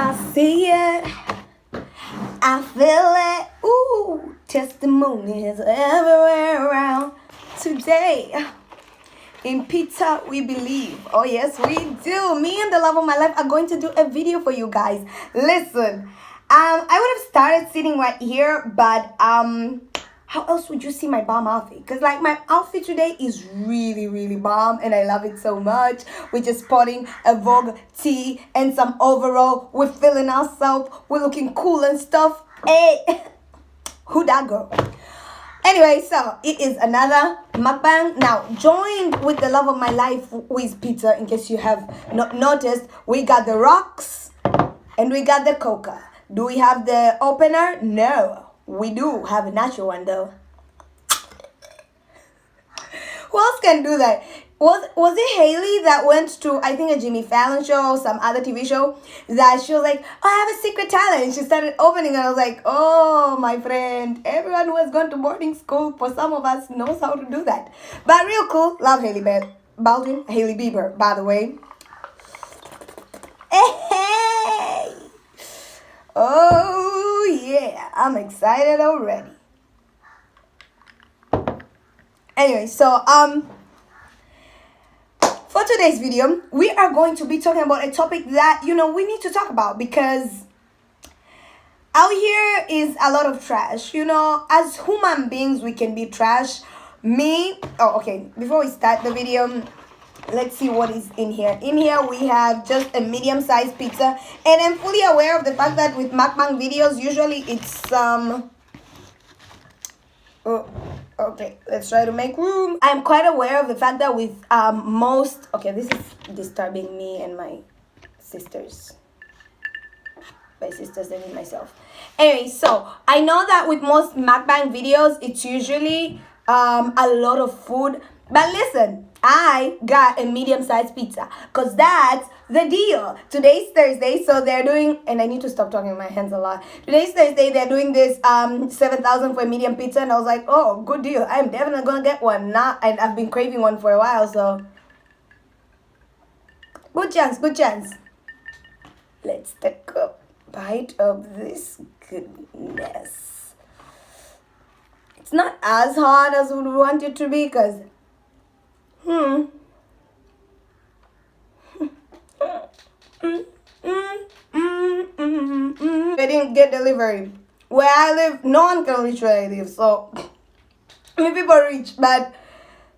I see it, I feel it. Ooh, testimonies everywhere around today. In Peter, we believe. Oh, yes, we do. Me and the love of my life are going to do a video for you guys. Listen, I would have started sitting right here, but how else would you see my bomb outfit? Because like my outfit today is really, really bomb, and I love it so much. We're just sporting a Vogue tee and some overall. We're feeling ourselves. We're looking cool and stuff. Hey, who that girl? Anyway, so it is another mukbang. Now, joined with the love of my life, who is Peter, in case you have not noticed, we got the rocks and we got the coca. Do we have the opener? No. We do have a natural one, though. Who else can do that? Was it Haley that went to, I think, a Jimmy Fallon show or some other TV show, that she was like, oh, I have a secret talent. She started opening, and I was like, oh, my friend, everyone who has gone to boarding school, for some of us, knows how to do that. But real cool. Love Haley Baldwin. Haley Bieber, by the way. Hey! Oh, yeah. I'm excited already. Anyway, so, for today's video, we are going to be talking about a topic that, we need to talk about, because out here is a lot of trash. As human beings, we can be trash. Before we start the video, let's see what is in here. In here, we have just a medium-sized pizza, and I'm fully aware of the fact that with mukbang videos, usually it's okay, let's try to make room. I'm quite aware of the fact that with this is disturbing me and my sisters. By sisters, I mean myself. Anyway, so I know that with most mukbang videos, it's usually a lot of food. But listen, I got a medium-sized pizza because that's the deal. Today's Thursday, so they're doing, and I need to stop talking with my hands a lot. Today's Thursday, they're doing this 7,000 for a medium pizza, and I was like, oh, good deal. I'm definitely gonna get one. And I've been craving one for a while, so good chance. Let's take a bite of this goodness. It's not as hard as we would want it to be, because I didn't get delivery. Where I live, no one can reach where I live, so people reach, but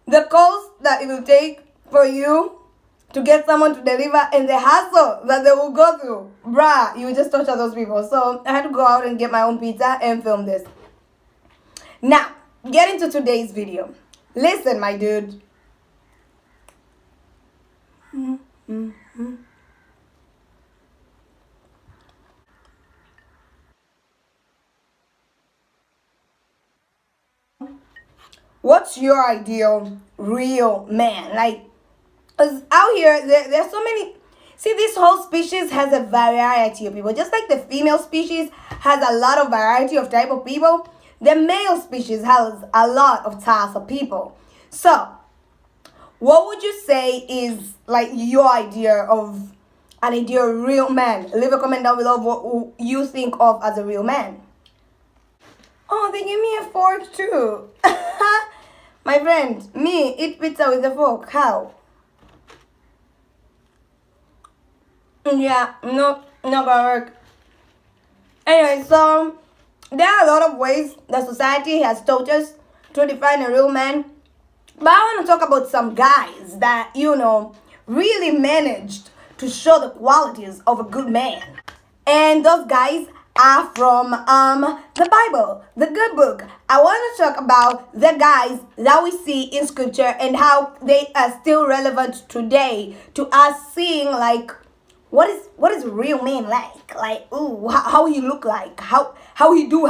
the cost that it will take for you to get someone to deliver and the hassle that they will go through, bruh, you will just torture those people. So I had to go out and get my own pizza and film this. Now, get into today's video. Listen, my dude. What's your ideal real man? Like, 'cause out here, there's so many. See, this whole species has a variety of people. Just like the female species has a lot of variety of type of people, the male species has a lot of types of people. So, what would you say is like your idea of an ideal real man? Leave a comment down below what you think of as a real man. Oh, they give me a fork too. My friend, me eat pizza with a fork. How? Yeah, not gonna work. Anyway, so there are a lot of ways that society has taught us to define a real man. But I want to talk about some guys that, really managed to show the qualities of a good man. And those guys are from the Bible, the good book. I want to talk about the guys that we see in scripture and how they are still relevant today to us, seeing like what is a real man like? Like, ooh, how he look like, how he do.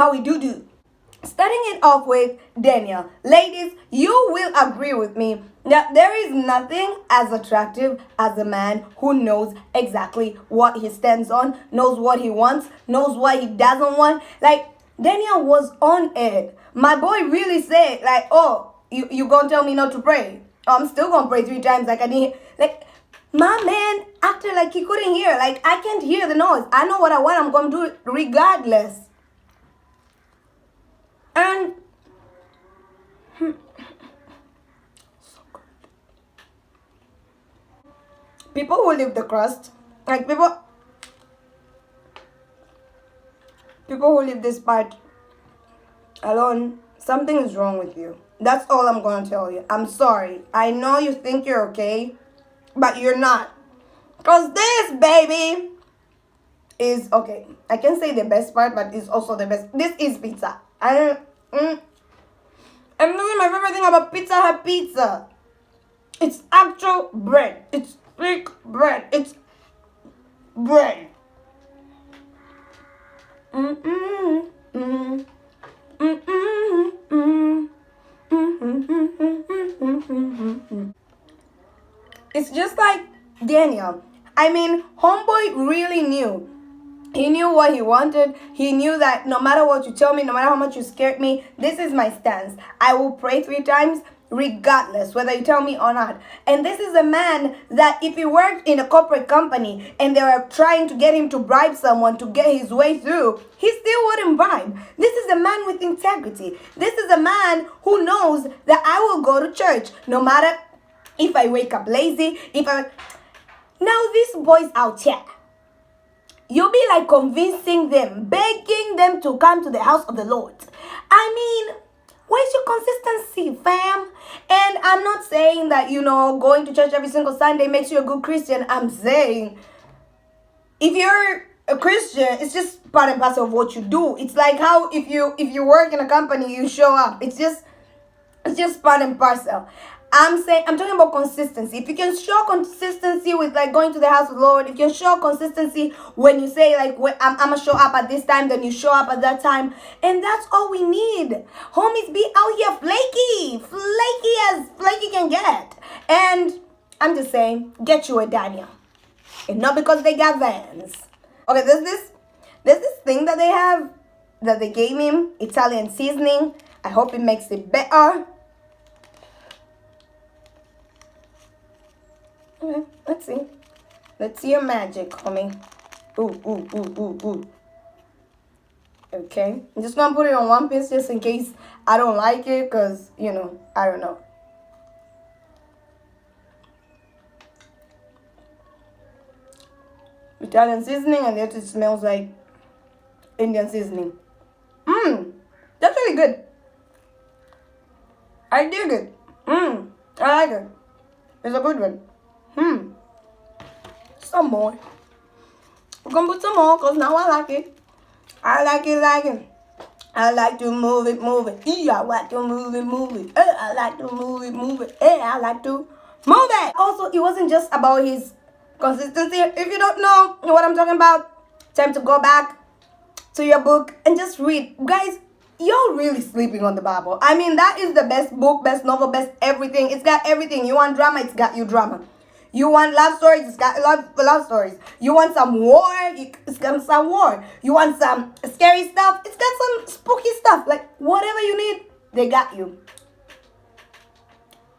Starting it off with Daniel. Ladies, you will agree with me that there is nothing as attractive as a man who knows exactly what he stands on, knows what he wants, knows what he doesn't want. Like, Daniel was on it. My boy really said, like, oh, you gonna tell me not to pray? Oh, I'm still gonna pray 3 times. Like, I didn't, like, My man acted like he couldn't hear. Like, I can't hear the noise. I know what I want. I'm going to do it regardless. And people who leave the crust, like people who leave this part alone, something is wrong with you. That's all I'm going to tell you. I'm sorry. I know you think you're okay, but you're not. Because this, baby, is, okay, I can say the best part, but it's also the best. This is pizza. I'm doing my favorite thing about Pizza Hut pizza. It's actual bread. It's fake bread. It's bread. It's just like Daniel. I mean, Homeboy really knew. He knew what he wanted. He knew that no matter what you tell me, no matter how much you scared me, this is my stance. I will pray 3 times regardless, whether you tell me or not. And this is a man that if he worked in a corporate company and they were trying to get him to bribe someone to get his way through, he still wouldn't bribe. This is a man with integrity. This is a man who knows that I will go to church no matter if I wake up lazy, Now these boys out here, you'll be like convincing them, begging them to come to the house of the Lord. I mean, where's your consistency, fam? And I'm not saying that, going to church every single Sunday makes you a good Christian. I'm saying if you're a Christian, it's just part and parcel of what you do. It's like how if you work in a company, you show up. It's just part and parcel. I'm talking about consistency. If you can show consistency with like going to the house of the Lord, if you can show consistency when you say like I'm gonna show up at this time, then you show up at that time, and that's all we need. Homies be out here flaky as flaky can get. And I'm just saying, get you a Daniel, and not because they got Vans. Okay, there's this thing that they have that they gave him, Italian seasoning. I hope it makes it better. Okay, let's see. Let's see your magic, homie. Ooh. Okay. I'm just gonna put it on one piece just in case I don't like it, because, I don't know. Italian seasoning, and yet it smells like Indian seasoning. That's really good. I dig it. I like it. It's a good one. Some more. We're gonna put some more because now I like it. I like it. I like to move it. Yeah, I like to move it. I like to move it. I like to move it. Also, it wasn't just about his consistency. If you don't know what I'm talking about, time to go back to your book and just read. Guys, you're really sleeping on the Bible. I mean, that is the best book, best novel, best everything. It's got everything. You want drama, it's got you drama. You want love stories, it's got love stories. You want some war, it's got some war. You want some scary stuff, it's got some spooky stuff. Like, whatever you need, they got you.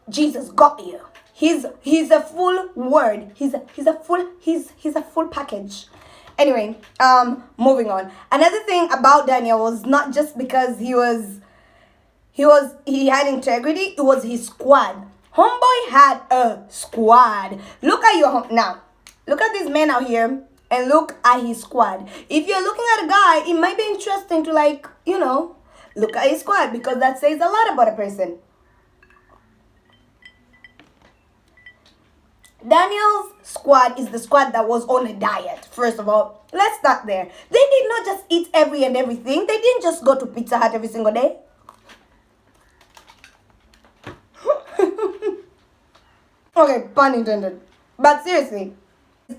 Jesus got you. He's a full word. He's a full package. Anyway, moving on. Another thing about Daniel was not just because he had integrity, it was his squad. Homeboy had a squad. Look at this man out here and look at his squad. If you're looking at a guy, it might be interesting to look at his squad, because that says a lot about a person. Daniel's squad is the squad that was on a diet. First of all, let's start there. They did not just eat everything. They didn't just go to Pizza Hut every single day. Okay, pun intended. But seriously,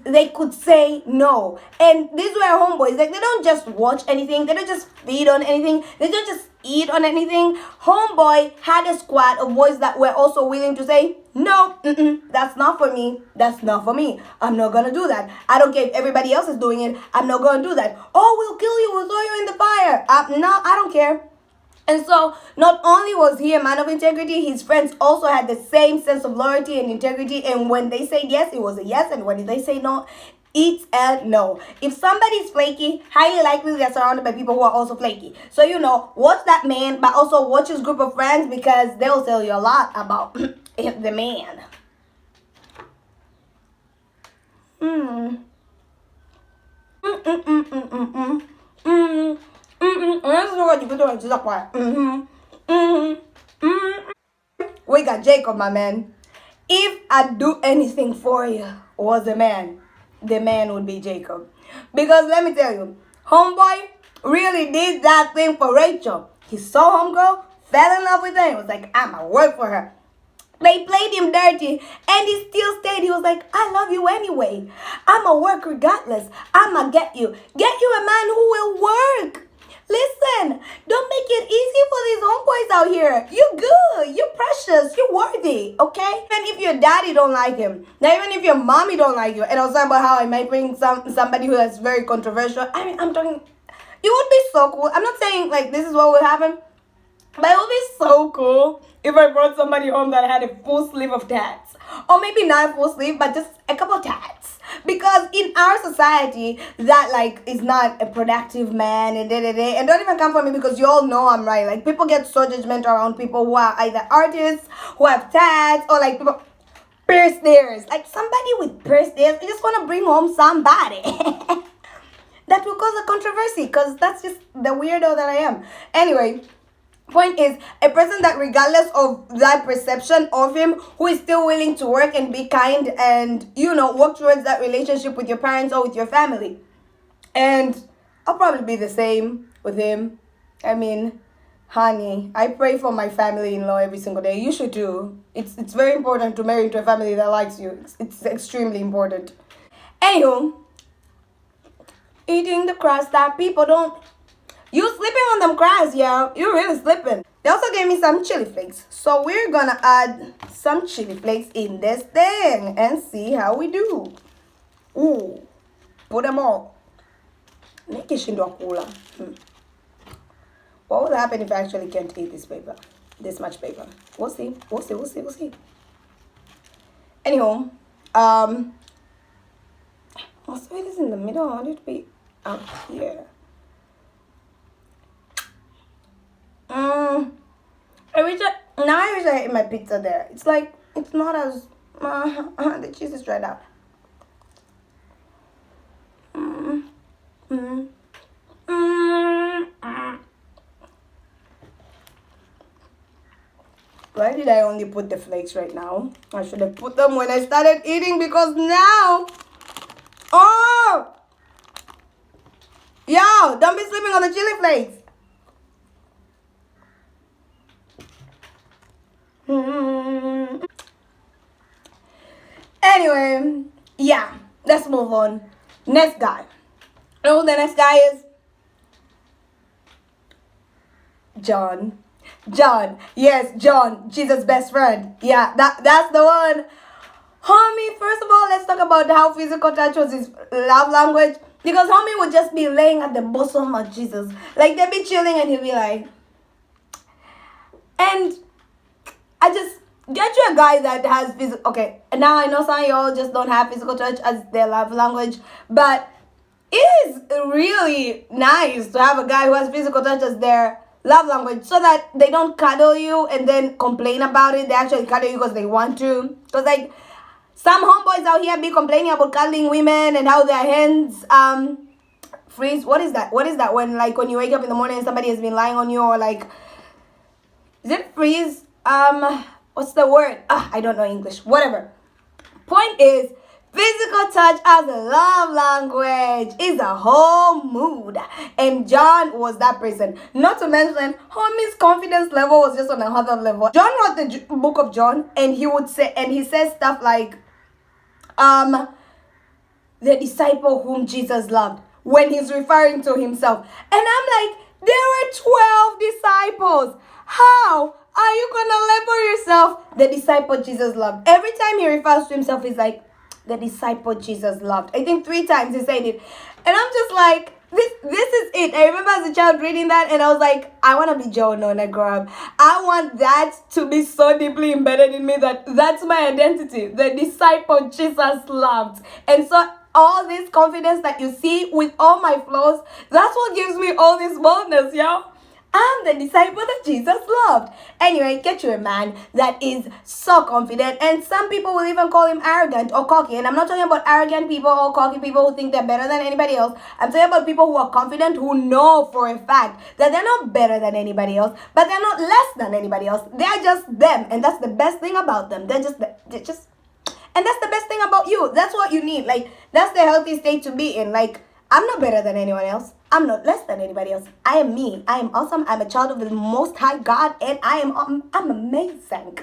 they could say no. And these were homeboys. Like, they don't just watch anything. They don't just feed on anything. They don't just eat on anything. Homeboy had a squad of boys that were also willing to say, no, that's not for me. That's not for me. I'm not going to do that. I don't care if everybody else is doing it. I'm not going to do that. Oh, we'll kill you. We'll throw you in the fire. No, I don't care. And so, not only was he a man of integrity, his friends also had the same sense of loyalty and integrity. And when they said yes, it was a yes. And when they say no, it's a no. If somebody's flaky, highly likely they're surrounded by people who are also flaky. So, watch that man, but also watch his group of friends, because they'll tell you a lot about the man. We got Jacob, my man. If I'd do anything for you was a man, the man would be Jacob. Because let me tell you, Homeboy really did that thing for Rachel. He saw Homegirl, fell in love with her, and was like, I'ma work for her. They played him dirty, and he still stayed. He was like, I love you anyway. I'ma work regardless. I'ma get you. Get you a man who will work. Listen, don't make it easy for these homeboys out here. You good. You precious. You worthy. Okay? Even if your daddy don't like him. Now, even if your mommy don't like you. And I was talking about how I might bring somebody who is very controversial. I mean, I'm talking... It would be so cool. I'm not saying, like, this is what would happen. But it would be so cool if I brought somebody home that had a full sleeve of tats. Or maybe not a full sleeve, but just a couple of tats. Because in our society, that, like, is not a productive man. And don't even come for me, because you all know I'm right. Like, people get so judgmental around people who are either artists, who have tats, or, like, people... pierced ears. Like, somebody with pierced ears, I just want to bring home somebody. That will cause a controversy, because that's just the weirdo that I am. Anyway... Point is, a person that regardless of that perception of him, who is still willing to work and be kind and, work towards that relationship with your parents or with your family. And I'll probably be the same with him. I mean, honey, I pray for my family-in-law every single day. You should too. It's very important to marry into a family that likes you. It's extremely important. Anywho, eating the crust that people don't... You slipping on them crabs, yo. You really slipping. They also gave me some chili flakes. So we're gonna add some chili flakes in this thing and see how we do. Ooh. Put them all. What will happen if I actually can't eat this paper? This much paper. We'll see. We'll see. Anyhow, I'll say this in the middle. I want it to be up here. I wish I ate my pizza there. It's like, it's not as, the cheese is dried out. Why did I only put the flakes right now? I should have put them when I started eating, because now, yo, don't be sleeping on the chili flakes. Anyway, yeah, let's move on. Next guy. You know who the next guy is? John. Yes, John, Jesus' best friend. Yeah, that's the one. Homie, first of all, let's talk about how physical touch was his love language. Because homie would just be laying at the bosom of Jesus. Like, they'd be chilling and he'd be like... And I just... Get you a guy that has physical... Okay, now I know some of y'all just don't have physical touch as their love language. But it is really nice to have a guy who has physical touch as their love language, so that they don't cuddle you and then complain about it. They actually cuddle you because they want to. Because, like, some homeboys out here be complaining about cuddling women and how their hands freeze. What is that? When, like, when you wake up in the morning and somebody has been lying on you, or, like... Is it freeze? What's the word? I don't know English. Whatever. Point is, physical touch as a love language is a whole mood. And John was that person. Not to mention, homie's confidence level was just on another level. John wrote the book of John, and he says stuff like, the disciple whom Jesus loved, when he's referring to himself. And I'm like, there were 12 disciples. How are you gonna label yourself the disciple Jesus loved? Every time he refers to himself, he's like, the disciple Jesus loved. I think 3 times he said it. And I'm just like, This is it. I remember as a child reading that and I was like, I want to be Jonah when I grow up. I want that to be so deeply embedded in me that that's my identity. The disciple Jesus loved. And so all this confidence that you see with all my flaws, that's what gives me all this boldness, yo. I'm the disciple that Jesus loved. Anyway, get you a man that is so confident. And some people will even call him arrogant or cocky. And I'm not talking about arrogant people or cocky people who think they're better than anybody else. I'm talking about people who are confident, who know for a fact that they're not better than anybody else, but they're not less than anybody else. They're just them. And that's the best thing about them. They're just and that's the best thing about you. That's what you need. Like, that's the healthy state to be in. Like, I'm not better than anyone else. I'm not less than anybody else. I am me. I am awesome. I'm a child of the Most High God, and I'm amazing.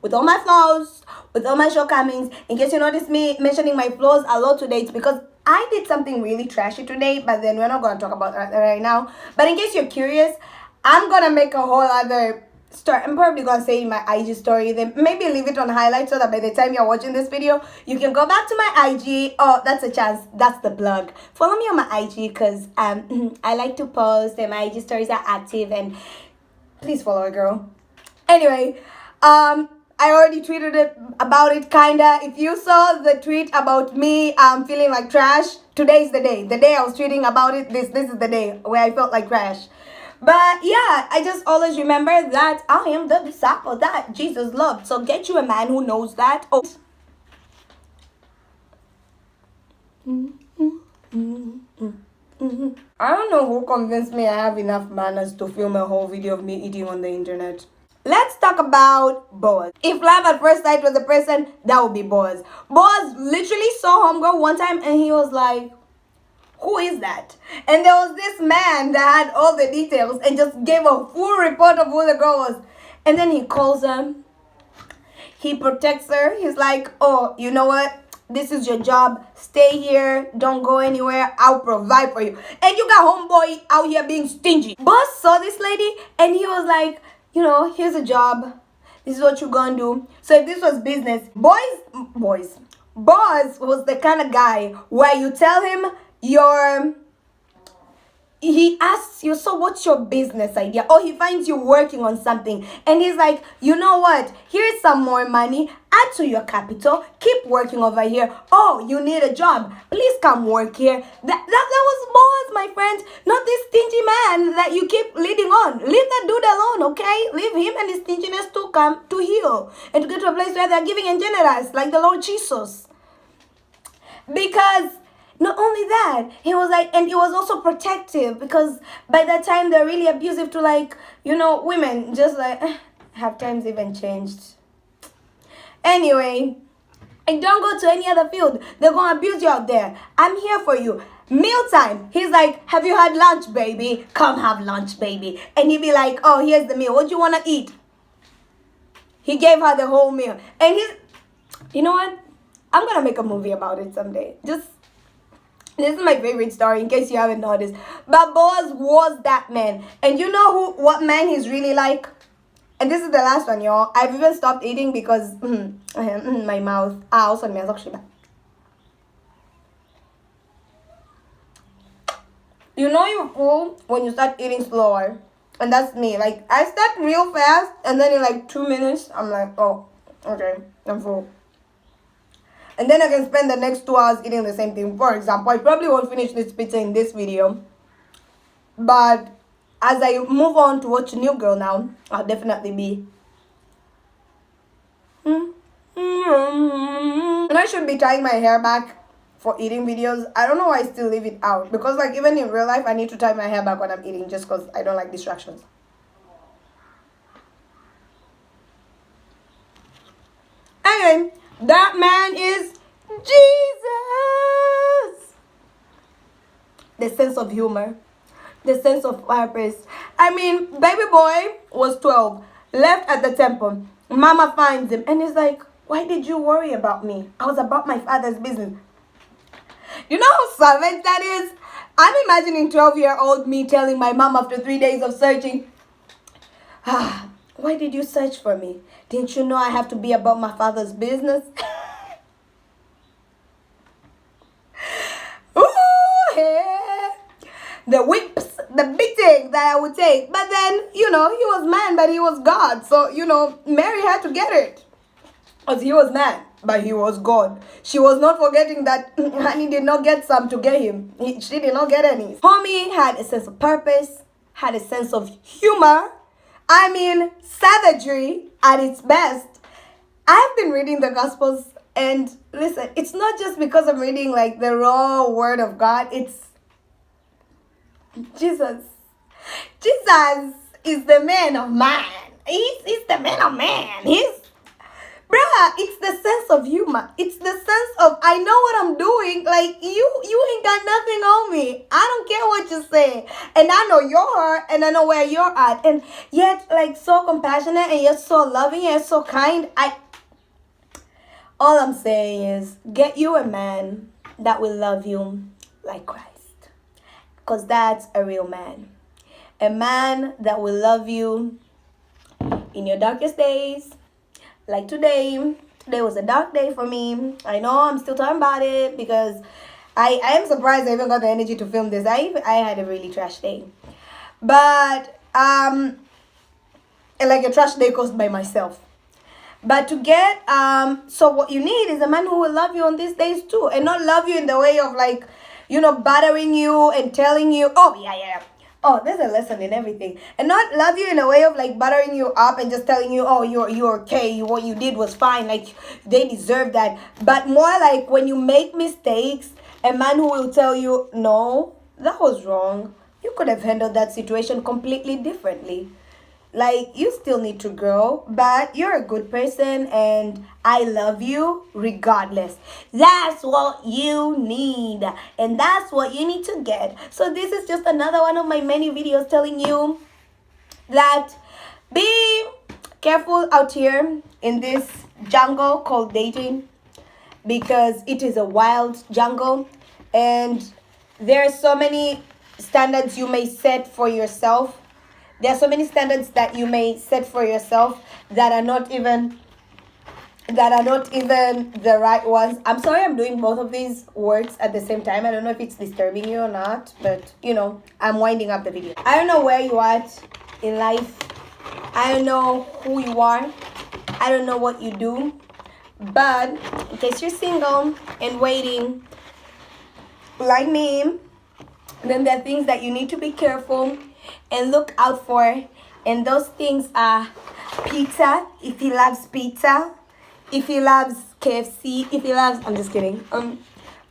With all my flaws, with all my shortcomings, in case you notice me mentioning my flaws a lot today, it's because I did something really trashy today, but then we're not going to talk about that right now. But in case you're curious, I'm going to make a whole other story. I'm probably going to say in my IG story, then maybe leave it on highlight so that by the time you're watching this video, you can go back to my IG. Oh, that's a chance. That's the plug. Follow me on my IG because I like to post and my IG stories are active, and please follow a girl. Anyway, I already tweeted about it, kinda. If you saw the tweet about me feeling like trash, today's the day. The day I was tweeting about it, this is the day where I felt like trash. But yeah, I just always remember that I am the disciple that Jesus loved. So get you a man who knows that. Oh. I don't know who convinced me I have enough manners to film a whole video of me eating on the internet. Let's talk about Boaz. If love at first sight was a person, that would be Boaz. Boaz literally saw Homegirl one time and he was like, who is that? And there was this man that had all the details and just gave a full report of who the girl was. And then he calls her. He protects her. He's like, oh, you know what? This is your job. Stay here. Don't go anywhere. I'll provide for you. And you got Homeboy out here being stingy. Boss saw this lady and he was like, you know, here's a job. This is what you're gonna do. So if this was business, Boaz was the kind of guy where you tell him he asks you, so what's your business idea? Or he finds you working on something and he's like, you know what? Here's some more money. Add to your capital. Keep working over here. Oh, you need a job. Please come work here. That was Boaz, my friend. Not this stingy man that you keep leading on. Leave that dude alone, okay? Leave him and his stinginess to come to heal and to get to a place where they're giving and generous like the Lord Jesus. Because not only that, he was like, and he was also protective because by that time they're really abusive to, like, you know, women. Just like, have times even changed? Anyway, and don't go to any other field. They're going to abuse you out there. I'm here for you. Mealtime. He's like, have you had lunch, baby? Come have lunch, baby. And he'd be like, oh, here's the meal. What do you want to eat? He gave her the whole meal. And you know what? I'm going to make a movie about it someday. This is my favorite story, in case you haven't noticed. But Boaz was that man. And you know what man he's really like? And this is the last one, y'all. I've even stopped eating because my mouth. Also, you know you're full when you start eating slower. And that's me. Like, I start real fast, and then in like 2 minutes, I'm like, oh, okay, I'm full. And then I can spend the next 2 hours eating the same thing. For example, I probably won't finish this pizza in this video. But as I move on to watch New Girl now, I'll definitely be. And I should be tying my hair back for eating videos. I don't know why I still leave it out. Because like even in real life, I need to tie my hair back when I'm eating just because I don't like distractions. Anyway, that man is Jesus. The sense of humor. The sense of purpose. I mean, baby boy was 12. Left at the temple. Mama finds him. And he's like, why did you worry about me? I was about my father's business. You know how savage that is? I'm imagining 12-year-old me telling my mom after 3 days of searching, why did you search for me? Didn't you know I have to be about my father's business? Ooh, hey. that I would take. But then, you know, he was man, but he was God. So, you know, Mary had to get it. Because he was man, but he was God. She was not forgetting that honey did not get some to get him. She did not get any. Homie had a sense of purpose, had a sense of humor. I mean, savagery at its best. I've been reading the Gospels, and listen, it's not just because I'm reading like the raw word of God. It's Jesus. Jesus is the man of man. He's the man of man. Bruh, it's the sense of humor. It's the sense of, I know what I'm doing. Like, you ain't got nothing on me. I don't care what you say. And I know your heart, and I know where you're at. And yet, like, so compassionate, and yet so loving, and so kind. All I'm saying is, get you a man that will love you like Christ. Because that's a real man. A man that will love you in your darkest days. Like today was a dark day for me. I know I'm still talking about it because I am surprised I even got the energy to film this. I had a really trash day. But, like a trash day caused by myself. But to get, so what you need is a man who will love you on these days too. And not love you in the way of like, you know, bothering you and telling you, oh, yeah. Oh, there's a lesson in everything. And not love you in a way of like buttering you up and just telling you, oh, you're okay. What you did was fine. Like, they deserve that. But more like when you make mistakes, a man who will tell you, no, that was wrong. You could have handled that situation completely differently. Like, you still need to grow, but you're a good person and I love you regardless. That's what you need, and that's what you need to get. So this is just another one of my many videos telling you that be careful out here in this jungle called dating, because it is a wild jungle and there are so many standards you may set for yourself. There are so many standards that you may set for yourself that are not even the right ones. I'm sorry I'm doing both of these words at the same time. I don't know if it's disturbing you or not, but you know, I'm winding up the video. I don't know where you are in life. I don't know who you are. I don't know what you do. But in case you're single and waiting like me, then there are things that you need to be careful and look out for, and those things are pizza, if he loves pizza, if he loves KFC, if he loves, I'm just kidding,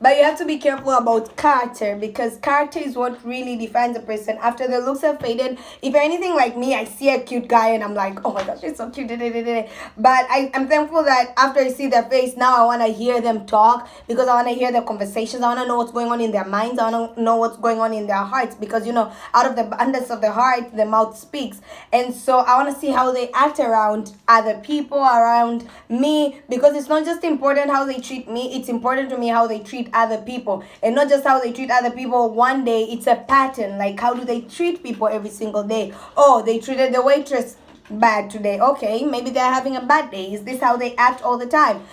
but you have to be careful about character, because character is what really defines a person. After the looks have faded, if you're anything like me, I see a cute guy and I'm like, oh my gosh, he's so cute. But I'm thankful that after I see their face, now I want to hear them talk, because I want to hear their conversations. I want to know what's going on in their minds. I want to know what's going on in their hearts, because, you know, out of the abundance of the heart, the mouth speaks. And so I want to see how they act around other people, around me, because it's not just important how they treat me. It's important to me how they treat other people, and not just how they treat other people one day. It's a pattern. Like, how do they treat people every single day? Oh, they treated the waitress bad today. Okay, maybe they're having a bad day. Is this how they act all the time?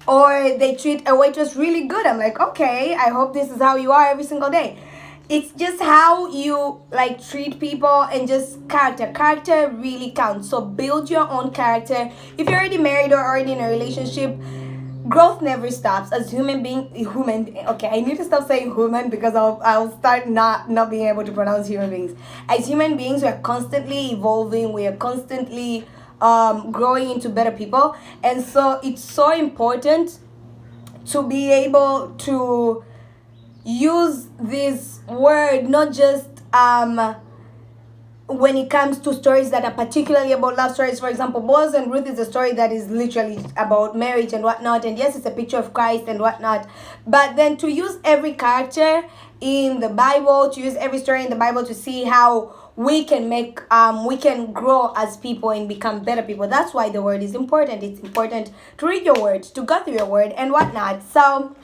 Or they treat a waitress really good. I'm like, okay, I hope this is how you are every single day. It's just how you like treat people, and just character really counts. So build your own character. If you're already married or already in a relationship, growth never stops. As okay, I need to stop saying human, because I'll start not being able to pronounce human beings. As human beings, we are constantly evolving. We are constantly growing into better people, and so it's so important to be able to use this word not just when it comes to stories that are particularly about love stories. For example, Boaz and Ruth is a story that is literally about marriage and whatnot, and yes, it's a picture of Christ and whatnot. But then to use every character in the Bible, to use every story in the Bible to see how we can make we can grow as people and become better people. That's why the word is important. It's important to read your word, to go through your word and whatnot. So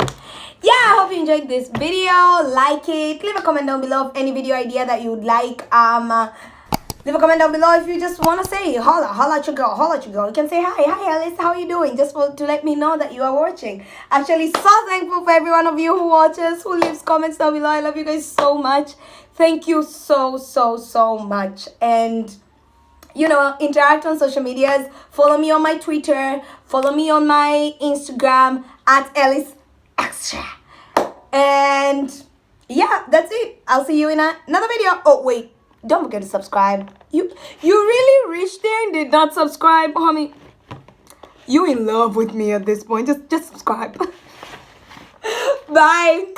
yeah, I hope you enjoyed this video. Like it, leave a comment down below of any video idea that you would like. Leave a comment down below if you just want to say holla at your girl, You can say hi Alice, how are you doing, just to let me know that you are watching. Actually, so thankful for every one of you who watches, who leaves comments down below. I love you guys so much. Thank you so much. And interact on social medias. Follow me on my Twitter. Follow me on my Instagram at Alice Extra. And yeah, that's it. I'll see you in another video. Oh wait, don't forget to subscribe. You really reached there and did not subscribe, homie. You in love with me at this point. Just subscribe. Bye.